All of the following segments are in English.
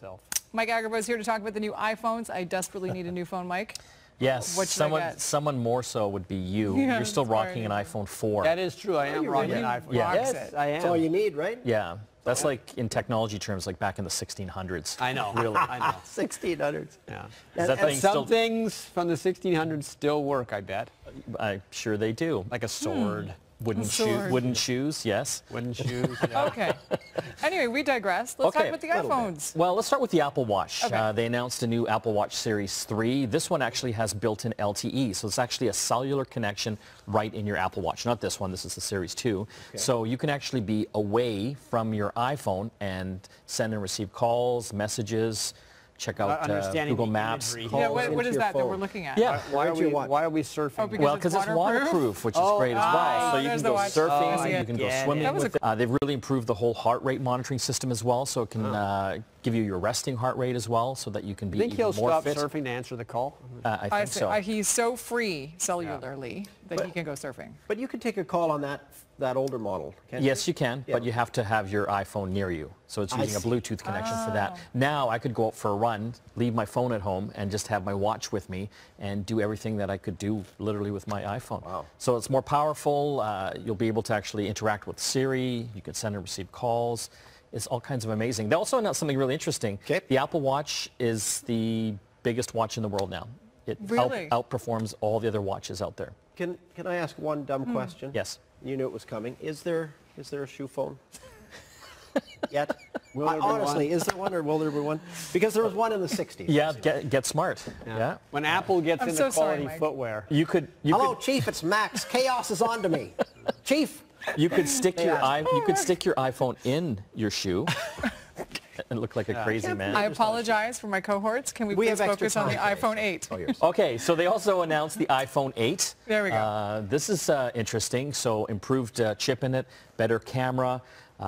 itself. Mike Agrabah is here to talk about the new iPhones. I desperately need a new phone, Mike. Yes, someone more so would be you. Yeah, you're still rocking an iPhone 4. That is true. I am rocking an iPhone. Yes, I am. That's all you need, right? Yeah. That's like, in technology terms, like back in the 1600s. I know. Really. I know. 1600s. Yeah. And some things from the 1600s still work, I bet. I'm sure they do. Like a sword. Wooden shoes, yes. Wooden shoes. Yeah. Okay. Anyway, we digress. Let's talk about the iPhones. Well, let's start with the Apple Watch. Okay. They announced a new Apple Watch Series 3. This one actually has built-in LTE, so it's actually a cellular connection right in your Apple Watch. Not this one, this is the Series 2. Okay. So you can actually be away from your iPhone and send and receive calls, messages, check out Google Maps. Yeah, what is that we're looking at? Yeah. Why are we surfing? Oh, because it's waterproof, which is great as well. So you can go surfing, you can go swimming with it. They've really improved the whole heart rate monitoring system as well, so it can give you your resting heart rate as well, so that you can be even more fit. Think he'll stop surfing to answer the call? I think so. He's so free cellularly that he can go surfing. But you can take a call on that older model, can't Yes, you can, but you have to have your iPhone near you. So it's using a Bluetooth connection for that. Now I could go out for a run, leave my phone at home, and just have my watch with me and do everything that I could do literally with my iPhone. Wow. So it's more powerful. You'll be able to actually interact with Siri. You can send and receive calls. It's all kinds of amazing. They also announced something really interesting. Okay. The Apple Watch is the biggest watch in the world now. It outperforms all the other watches out there. Can I ask one dumb question? Yes. You knew it was coming. Is there a shoe phone? Yet? Honestly, is there one or will there be one? Because there was one in the 60s. Yeah, get smart. Yeah. When Apple gets into quality footwear. Hello, Chief, it's Max. Chaos is on to me. Chief. You could stick your iPhone in your shoe and look like a crazy man. I apologize for my cohorts. Can we please focus on the iPhone 8? Okay, so they also announced the iPhone 8. There we go. This is interesting. So improved chip in it, better camera.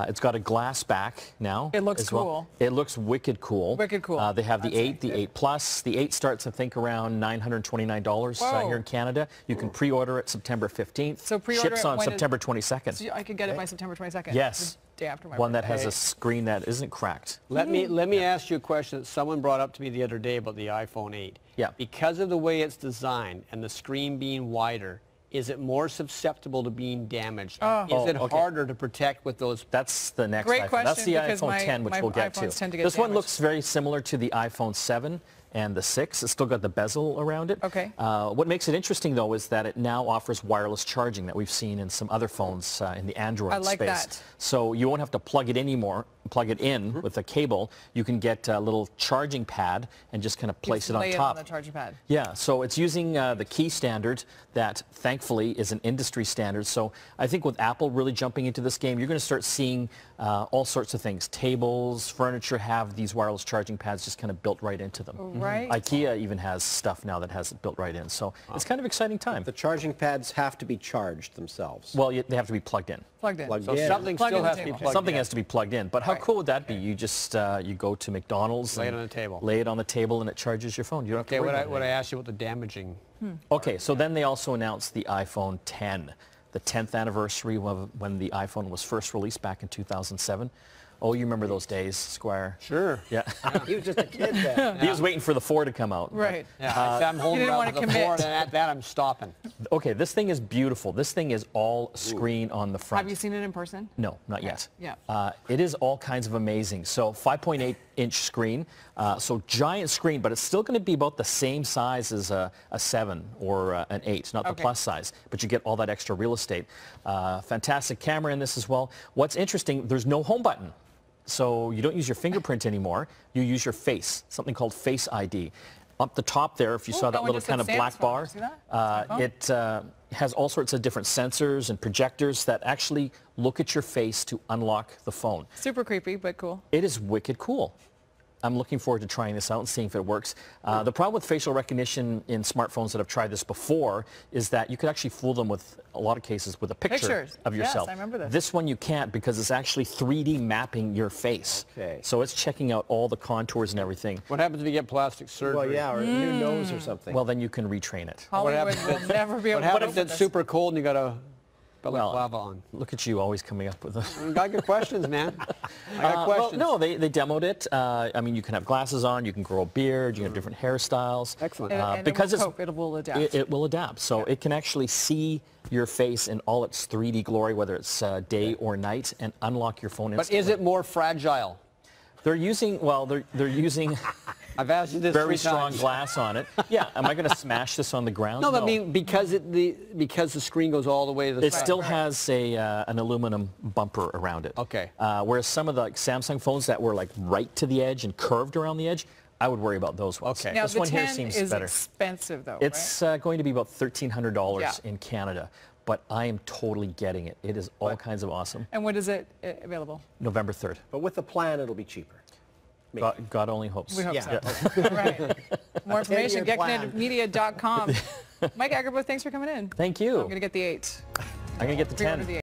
It's got a glass back now. It looks cool. It looks wicked cool. Wicked cool. They have the 8, the 8 Plus. The 8 starts, I think, around $929 here in Canada. You can pre-order it September 15th. So pre-order ships on September 22nd. So I could get it by September 22nd. Yes. The day after my one birthday. that has a screen that isn't cracked. Let me ask you a question that someone brought up to me the other day about the iPhone 8. Yeah. Because of the way it's designed and the screen being wider, is it more susceptible to being damaged? Is it harder to protect with those? That's the next Great iPhone. question, That's the because iPhone 10, which we'll get to. This one looks very similar to the iPhone 7 and the 6. It's still got the bezel around it. Okay. What makes it interesting, though, is that it now offers wireless charging that we've seen in some other phones in the Android space. I like that. So you won't have to plug it in with a cable. You can get a little charging pad and just kind of place it on top. Lay it on the charging pad. Yeah, so it's using the key standard that, thankfully, is an industry standard. So I think with Apple really jumping into this game, you're going to start seeing all sorts of things. Tables, furniture have these wireless charging pads just kind of built right into them. Right. IKEA even has stuff now that has it built right in. So it's kind of exciting time. The charging pads have to be charged themselves. Well, they have to be plugged in. Plugged in. So something still has to be plugged in. Something has to be plugged in. But how cool would that be? You just you go to McDonald's, lay it on the table. Lay it on the table, and it charges your phone. You don't have to worry about it. What I asked you about the damaging. Okay, so then they also announced the iPhone 10, the 10th anniversary of when the iPhone was first released back in 2007. Oh, you remember those days, Squire? Sure. Yeah. He was just a kid then. He was waiting for the 4 to come out. Right. Yeah, I'm holding out the 4, and at that I'm stopping. Okay, this thing is beautiful. This thing is all screen on the front. Have you seen it in person? No, not yet. Yeah. It is all kinds of amazing. So 5.8-inch screen, so giant screen, but it's still going to be about the same size as a 7 or an 8, not the plus size, but you get all that extra real estate. Fantastic camera in this as well. What's interesting, there's no home button. So you don't use your fingerprint anymore. You use your face, something called Face ID. Up the top there, if you saw that little kind of black bar, it has all sorts of different sensors and projectors that actually look at your face to unlock the phone. Super creepy, but cool. It is wicked cool. I'm looking forward to trying this out and seeing if it works. The problem with facial recognition in smartphones that have tried this before is that you could actually fool them with, a lot of cases, with a picture of yourself. Yes, I remember this. This one you can't because it's actually 3D mapping your face. Okay. So it's checking out all the contours and everything. What happens if you get plastic surgery? Well, yeah, or a new nose or something. Well, then you can retrain it. Hollywood will never be able to. What happens if it's super cold and you got to balaclava on? Look at you always coming up with I got good questions, man. I got questions. Well, no, they demoed it. I mean, you can have glasses on, you can grow a beard, you can have different hairstyles. Excellent. And because it will adapt. It will adapt. So it can actually see your face in all its 3D glory, whether it's day or night, and unlock your phone instantly. But is it more fragile? They're using, well, they're using I've asked you this very 3 strong times. glass on it. Yeah, am I going to smash this on the ground? No, but I mean, because the screen goes all the way to the It side. still has an aluminum bumper around it. Okay. Whereas some of the Samsung phones that were like right to the edge and curved around the edge, I would worry about those ones. Okay. Now, This the one 10 here seems is better. expensive, though, It's right? going to be about $1,300 Yeah. in Canada, but I am totally getting it. It is all kinds of awesome. And when is it available? November 3rd. But with the plan, it'll be cheaper. God only hopes. We hope Yeah. so. All right. More information, 10-year plan. GetConnectedMedia.com. Mike Agerbo, thanks for coming in. Thank you. I'm going to get the 8. I'm going to get the 10. Pre-order the 8.